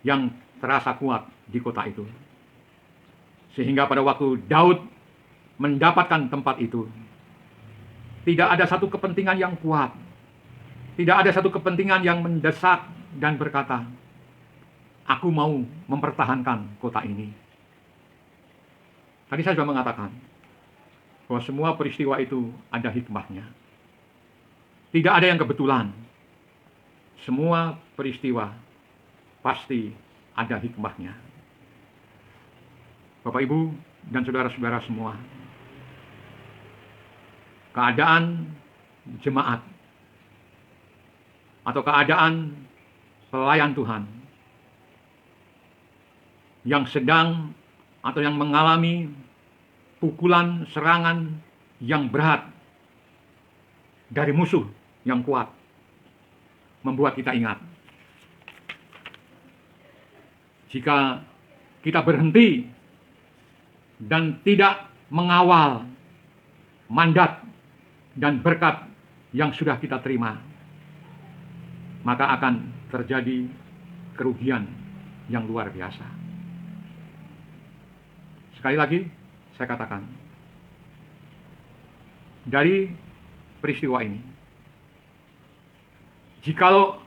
yang terasa kuat di kota itu. Sehingga pada waktu Daud mendapatkan tempat itu, tidak ada satu kepentingan yang kuat, tidak ada satu kepentingan yang mendesak dan berkata, aku mau mempertahankan kota ini. Tadi saya sudah mengatakan bahwa semua peristiwa itu ada hikmahnya. Tidak ada yang kebetulan. Semua peristiwa pasti ada hikmahnya. Bapak, Ibu, dan saudara-saudara semua, keadaan jemaat atau keadaan pelayan Tuhan yang sedang atau yang mengalami pukulan serangan yang berat dari musuh yang kuat, membuat kita ingat, jika kita berhenti dan tidak mengawal mandat dan berkat yang sudah kita terima, maka akan terjadi kerugian yang luar biasa. Sekali lagi saya katakan, dari peristiwa ini, jikalau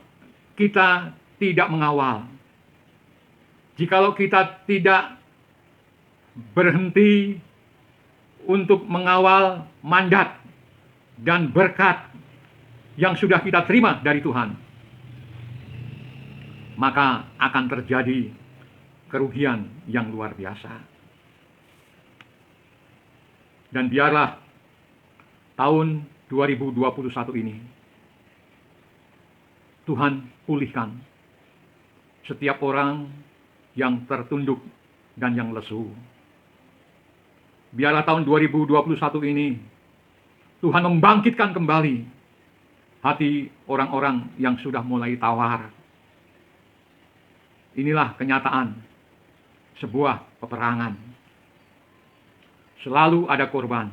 kita tidak mengawal, jikalau kita tidak berhenti untuk mengawal mandat dan berkat yang sudah kita terima dari Tuhan, maka akan terjadi kerugian yang luar biasa. Dan biarlah tahun 2021 ini Tuhan pulihkan setiap orang yang tertunduk dan yang lesu. Biarlah tahun 2021 ini Tuhan membangkitkan kembali hati orang-orang yang sudah mulai tawar. Inilah kenyataan sebuah peperangan. Selalu ada korban,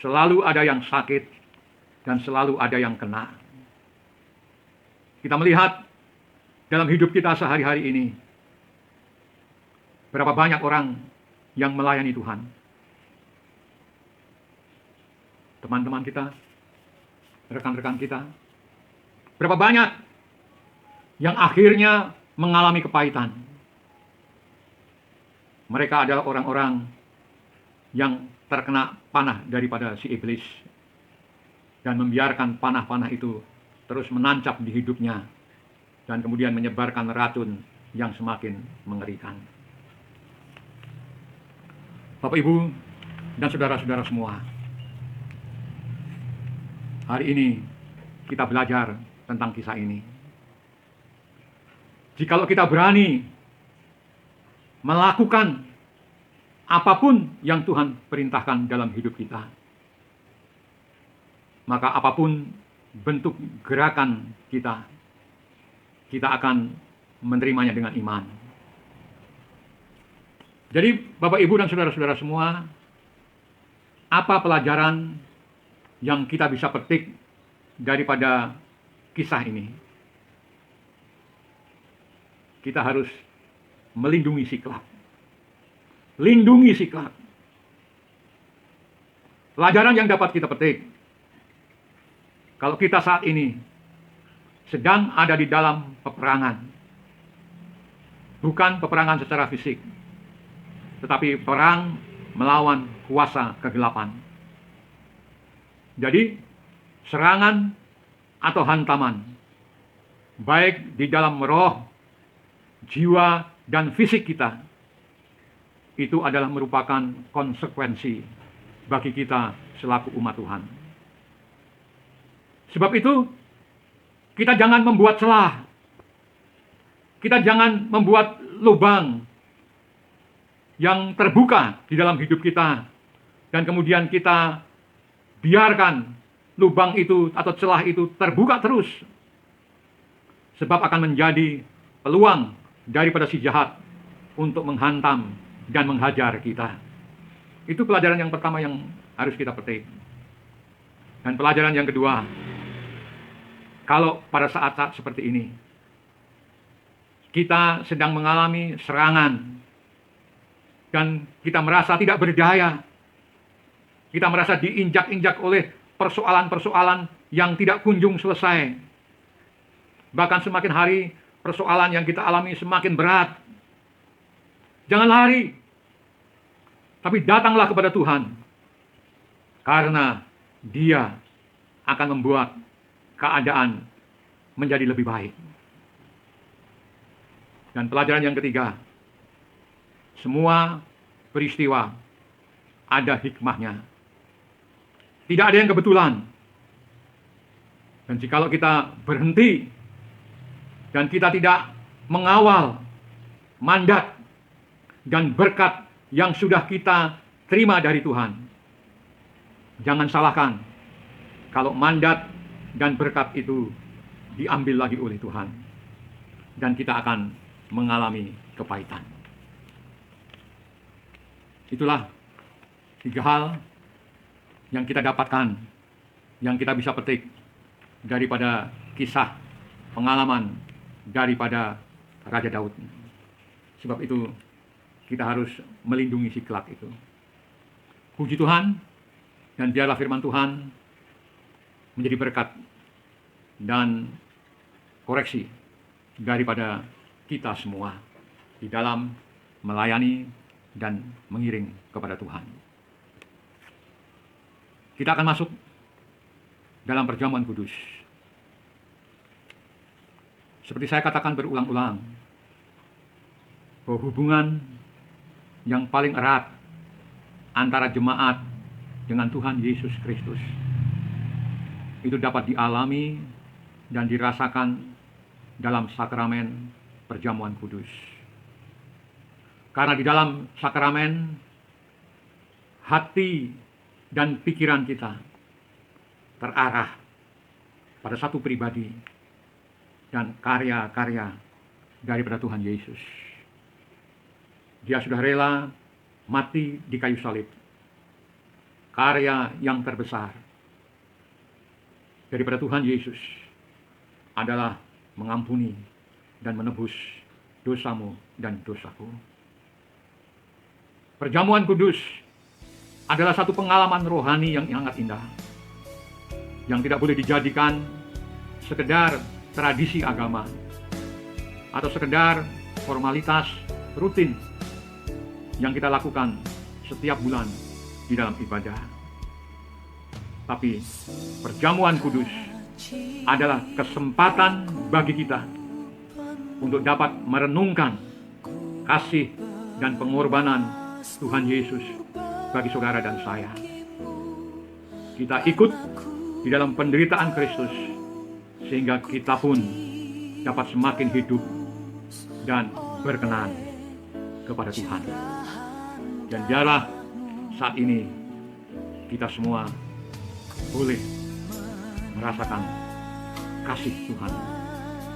selalu ada yang sakit, dan selalu ada yang kena. Kita melihat dalam hidup kita sehari-hari ini, berapa banyak orang yang melayani Tuhan. Teman-teman kita, rekan-rekan kita, berapa banyak yang akhirnya mengalami kepahitan. Mereka adalah orang-orang yang terkena panah daripada si iblis dan membiarkan panah-panah itu terus menancap di hidupnya dan kemudian menyebarkan racun yang semakin mengerikan. Bapak, Ibu, dan saudara-saudara semua, hari ini kita belajar tentang kisah ini. Jikalau kita berani melakukan apapun yang Tuhan perintahkan dalam hidup kita, maka apapun bentuk gerakan kita, kita akan menerimanya dengan iman. Jadi Bapak, Ibu, dan saudara-saudara semua, apa pelajaran yang kita bisa petik daripada kisah ini? Kita harus melindungi sikap. Lindungi sikap. Pelajaran yang dapat kita petik, kalau kita saat ini sedang ada di dalam peperangan, bukan peperangan secara fisik, tetapi perang melawan kuasa kegelapan. Jadi, serangan atau hantaman, baik di dalam roh, jiwa, dan fisik kita, itu adalah merupakan konsekuensi bagi kita selaku umat Tuhan. Sebab itu, kita jangan membuat celah. Kita jangan membuat lubang yang terbuka di dalam hidup kita. Dan kemudian kita biarkan lubang itu atau celah itu terbuka terus. Sebab akan menjadi peluang daripada si jahat untuk menghantam dan menghajar kita. Itu pelajaran yang pertama yang harus kita petik. Dan pelajaran yang kedua, kalau pada saat-saat seperti ini, kita sedang mengalami serangan, dan kita merasa tidak berdaya, kita merasa diinjak-injak oleh persoalan-persoalan yang tidak kunjung selesai. Bahkan semakin hari, persoalan yang kita alami semakin berat. Jangan lari, tapi datanglah kepada Tuhan, karena Dia akan membuat keadaan menjadi lebih baik. Dan pelajaran yang ketiga, semua peristiwa ada hikmahnya. Tidak ada yang kebetulan. Dan jikalau kita berhenti dan kita tidak mengawal mandat dan berkat yang sudah kita terima dari Tuhan, jangan salahkan kalau mandat dan berkat itu diambil lagi oleh Tuhan, dan kita akan mengalami kepahitan. Itulah 3 hal yang kita dapatkan, yang kita bisa petik daripada kisah pengalaman daripada Raja Daud. Sebab itu kita harus melindungi Siklag itu. Puji Tuhan, dan biarlah firman Tuhan menjadi berkat dan koreksi daripada kita semua di dalam melayani dan mengiring kepada Tuhan. Kita akan masuk dalam perjamuan kudus. Seperti saya katakan berulang-ulang, bahwa hubungan yang paling erat antara jemaat dengan Tuhan Yesus Kristus itu dapat dialami dan dirasakan dalam sakramen perjamuan kudus. Karena di dalam sakramen, hati dan pikiran kita terarah pada satu pribadi dan karya-karya daripada Tuhan Yesus. Dia sudah rela mati di kayu salib. Karya yang terbesar daripada Tuhan Yesus adalah mengampuni dan menebus dosamu dan dosaku. Perjamuan kudus adalah satu pengalaman rohani yang sangat indah, yang tidak boleh dijadikan sekedar tradisi agama atau sekedar formalitas rutin yang kita lakukan setiap bulan di dalam ibadah. Tapi perjamuan kudus adalah kesempatan bagi kita untuk dapat merenungkan kasih dan pengorbanan Tuhan Yesus bagi saudara dan saya. Kita ikut di dalam penderitaan Kristus sehingga kita pun dapat semakin hidup dan berkenan kepada Tuhan. Dan biarlah saat ini kita semua boleh merasakan kasih Tuhan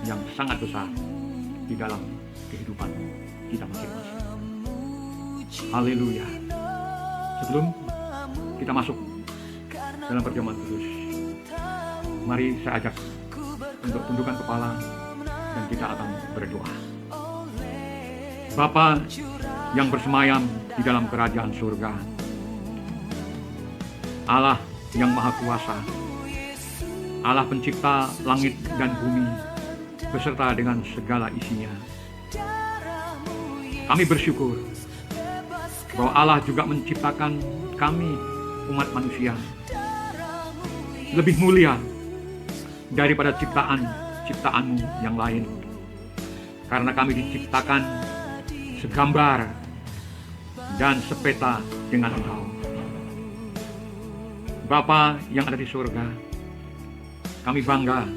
yang sangat besar di dalam kehidupan kita masing-masing. Haleluya. Sebelum kita masuk dalam perjamuan kudus, mari saya ajak untuk tundukkan kepala dan kita akan berdoa. Bapa yang bersemayam di dalam kerajaan surga, Allah yang maha kuasa, Allah pencipta langit dan bumi beserta dengan segala isinya. Kami bersyukur bahwa Allah juga menciptakan kami umat manusia lebih mulia daripada ciptaan-ciptaanmu yang lain, karena kami diciptakan segambar dan sepeta dengan Engkau. Bapa yang ada di surga, kami bangga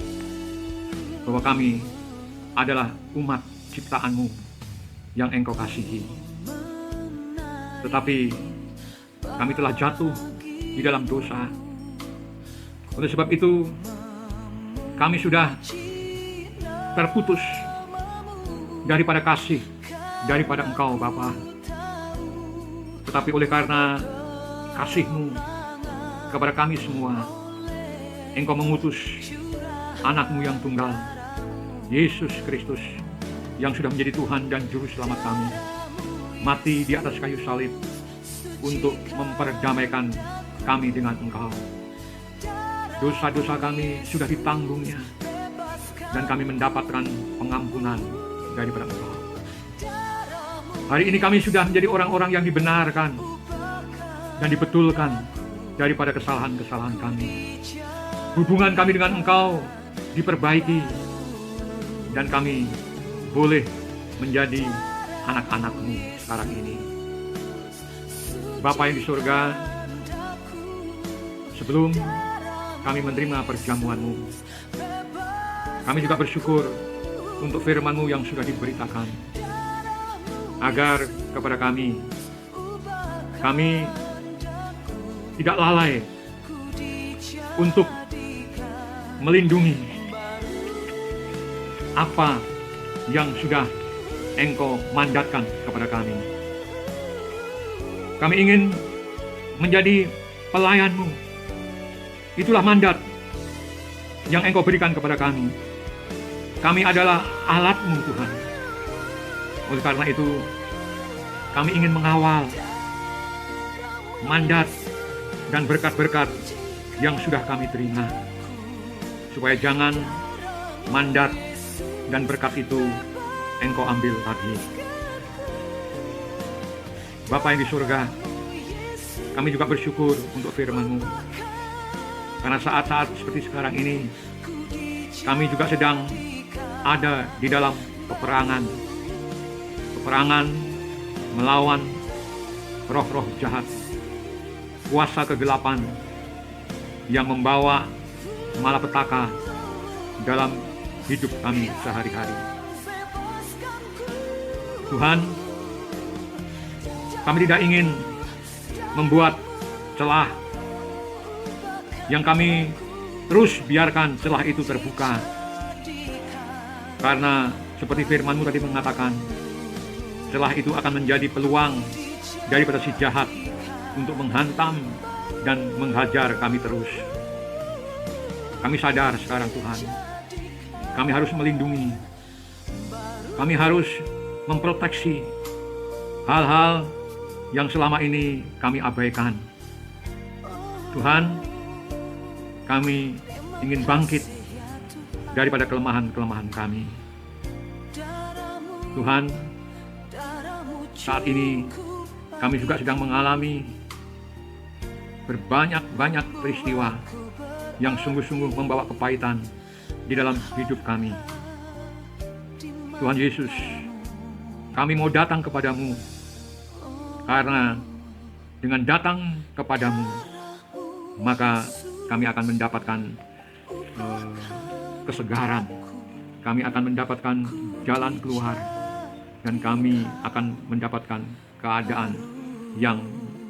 bahwa kami adalah umat ciptaan-Mu yang Engkau kasihi. Tetapi kami telah jatuh di dalam dosa. Oleh sebab itu, kami sudah terputus daripada kasih daripada Engkau Bapa. Tetapi oleh karena kasih-Mu kepada kami semua, Engkau mengutus anak-Mu yang tunggal, Yesus Kristus, yang sudah menjadi Tuhan dan Juru Selamat kami, mati di atas kayu salib untuk memperdamaikan kami dengan Engkau. Dosa-dosa kami sudah ditanggungnya, dan kami mendapatkan pengampunan daripada Engkau. Hari ini kami sudah menjadi orang-orang yang dibenarkan dan dibetulkan daripada kesalahan-kesalahan kami. Hubungan kami dengan Engkau diperbaiki, dan kami boleh menjadi anak-anak-Mu sekarang ini. Bapa yang di surga, sebelum kami menerima perjamuan-Mu, kami juga bersyukur untuk firman-Mu yang sudah diberitakan, agar kepada kami tidak lalai untuk melindungi apa yang sudah Engkau mandatkan kepada kami. Kami ingin menjadi pelayan-Mu. Itulah mandat yang Engkau berikan kepada kami. Kami adalah alat-Mu Tuhan. Oleh karena itu, kami ingin mengawal mandat dan berkat-berkat yang sudah kami terima, supaya jangan mandat dan berkat itu Engkau ambil lagi. Bapa yang di surga, kami juga bersyukur untuk firman-Mu. Karena saat-saat seperti sekarang ini, kami juga sedang ada di dalam peperangan melawan roh-roh jahat, kuasa kegelapan yang membawa malapetaka dalam hidup kami sehari-hari. Tuhan, kami tidak ingin membuat celah yang kami terus biarkan celah itu terbuka. Karena seperti firman-Mu tadi mengatakan, celah itu akan menjadi peluang daripada si jahat untuk menghantam dan menghajar kami terus. Kami sadar sekarang Tuhan, kami harus melindungi, kami harus memproteksi hal-hal yang selama ini kami abaikan. Tuhan, kami ingin bangkit daripada kelemahan-kelemahan kami. Tuhan, saat ini kami juga sedang mengalami berbanyak peristiwa yang sungguh-sungguh membawa kepahitan di dalam hidup kami. Tuhan Yesus, kami mau datang kepadamu, karena dengan datang kepadamu, maka kami akan mendapatkan kesegaran, kami akan mendapatkan jalan keluar, dan kami akan mendapatkan keadaan yang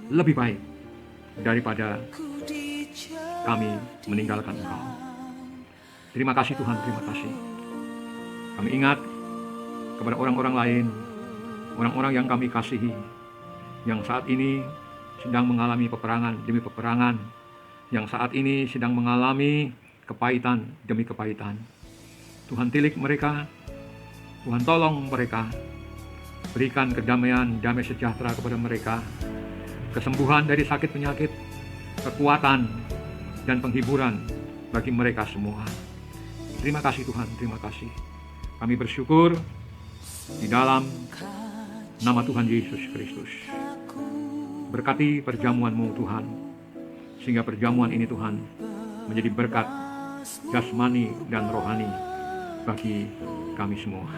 lebih baik daripada kami meninggalkan Engkau. Terima kasih Tuhan, terima kasih. Kami ingat kepada orang-orang lain, orang-orang yang kami kasihi, yang saat ini sedang mengalami peperangan demi peperangan, yang saat ini sedang mengalami kepahitan demi kepahitan. Tuhan tilik mereka, Tuhan tolong mereka, berikan kedamaian, damai sejahtera kepada mereka, kesembuhan dari sakit penyakit, kekuatan dan penghiburan bagi mereka semua. Terima kasih Tuhan, terima kasih. Kami bersyukur di dalam nama Tuhan Yesus Kristus. Berkati perjamuan-Mu Tuhan, sehingga perjamuan ini Tuhan menjadi berkat jasmani dan rohani bagi kami semua.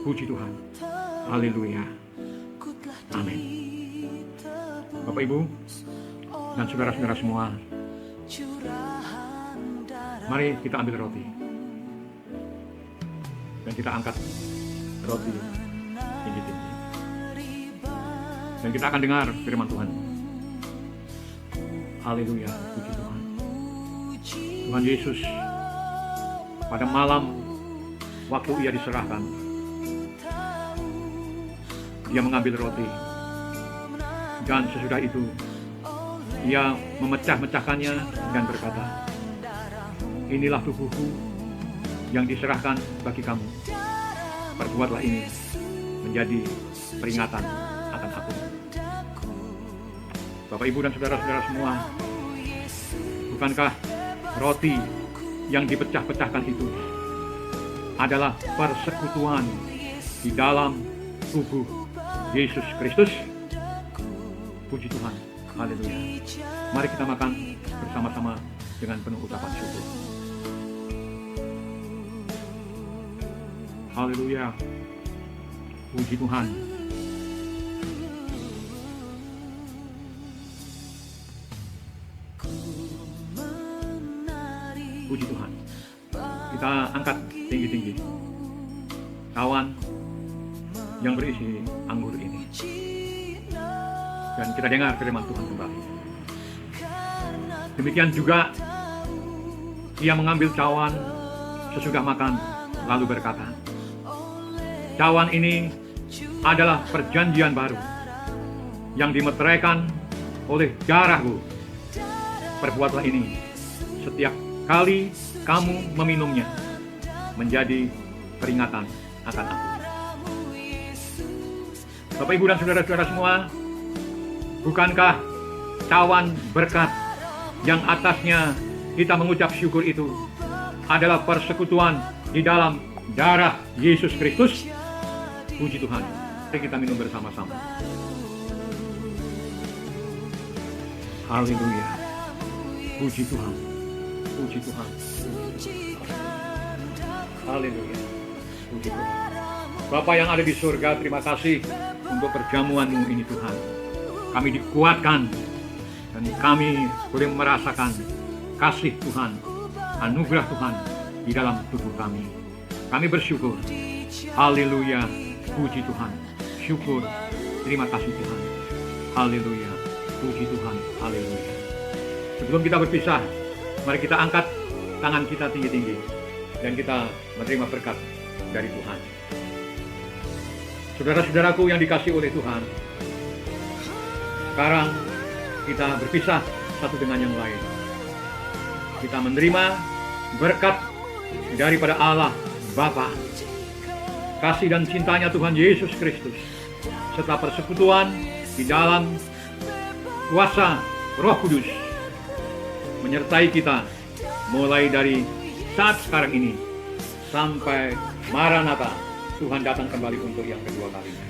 Puji Tuhan. Haleluya. Amin. Bapak Ibu dan saudara-saudara semua, mari kita ambil roti dan kita angkat roti tinggi-tinggi, dan kita akan dengar firman Tuhan. Haleluya. Puji Tuhan. Tuhan Yesus pada malam waktu Ia diserahkan, Ia mengambil roti, dan sesudah itu Ia memecah-mecahkannya dan berkata, inilah tubuhku yang diserahkan bagi kamu. Perbuatlah ini menjadi peringatan akan aku. Bapak, Ibu, dan saudara-saudara semua, bukankah roti yang dipecah-pecahkan itu adalah persekutuan di dalam tubuh Yesus Kristus? Puji Tuhan. Haleluya. Mari kita makan bersama-sama dengan penuh ucapan syukur. Haleluya. Puji Tuhan. Puji Tuhan. Kita angkat tinggi-tinggi cawan yang berisi anggur ini, dan kita dengar firman Tuhan kembali. Demikian juga Ia mengambil cawan sesudah makan, lalu berkata, cawan ini adalah perjanjian baru yang dimeteraikan oleh darahku. Perbuatlah ini setiap kali kamu meminumnya menjadi peringatan akan aku. Bapak, Ibu, dan saudara-saudara semua, bukankah cawan berkat yang atasnya kita mengucap syukur itu adalah persekutuan di dalam darah Yesus Kristus? Puji Tuhan. Mari kita minum bersama-sama. Haleluya. Puji Tuhan. Puji Tuhan. Haleluya. Puji Tuhan. Bapa yang ada di surga, terima kasih untuk perjamuan-Mu ini Tuhan. Kami dikuatkan dan kami boleh merasakan kasih Tuhan, anugerah Tuhan di dalam tubuh kami. Kami bersyukur. Haleluya. Puji Tuhan. Syukur. Terima kasih Tuhan. Haleluya. Puji Tuhan. Haleluya. Sebelum kita berpisah, mari kita angkat tangan kita tinggi-tinggi dan kita menerima berkat dari Tuhan. Saudara-saudaraku yang dikasihi oleh Tuhan, sekarang kita berpisah satu dengan yang lain. Kita menerima berkat daripada Allah Bapa, kasih dan cintanya Tuhan Yesus Kristus, serta persekutuan di dalam kuasa Roh Kudus menyertai kita mulai dari saat sekarang ini sampai Maranatha, Tuhan datang kembali untuk yang kedua kalinya.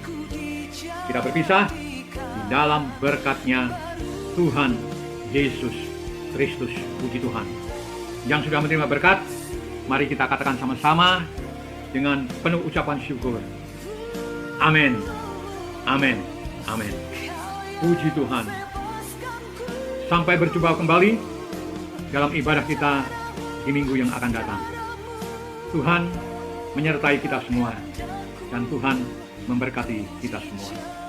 Kita berpisah di dalam berkat-Nya Tuhan Yesus Kristus. Puji Tuhan. Yang sudah menerima berkat, mari kita katakan sama-sama dengan penuh ucapan syukur. Amin. Amin. Amin. Puji Tuhan. Sampai berjumpa kembali dalam ibadah kita di minggu yang akan datang. Tuhan menyertai kita semua dan Tuhan memberkati kita semua.